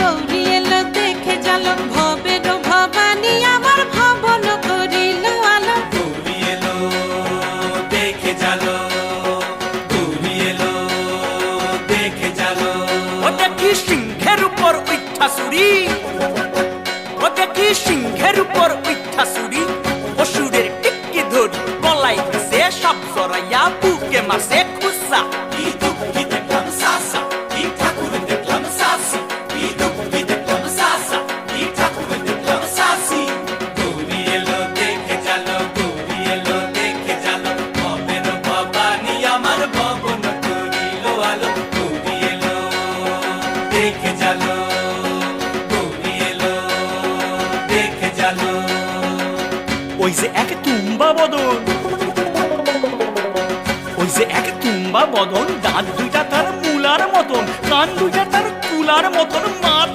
গৌরী এলো দেখে জালো ভবের ভবানী আমার ভবন করিল আলো গৌরী এলো দেখে জালো গৌরী এলো দেখে জালো ও দেখি সিংহের উপর উঠা চুরি ও দেখি সিংহের উপর উঠা চুরি অসুরের টিকি ধরি গলায় গেছে সব জড়াইয়া বুকে মাসে খুসা কি দুঃখ কি দেখলাম সাসা কি ঠাকুর দেখলাম সাসি কি দুঃখ কি দেখলাম সাসা কি ঠাকুর দেখলাম সাসি গৌরী এলো দেখে জালো গৌরী এলো দেখে জালো ভবের ভবানী আমার ভবন করিল আলো গৌরী এলো দেখে জালো গৌরী এলো দেখে জালো ওই যে এক তুম্বা বদন ওই যে এক তুম্বা বদন দাঁত দুইটা তার মূলার মতন কান দুইটা তার কুলার মতন মাথা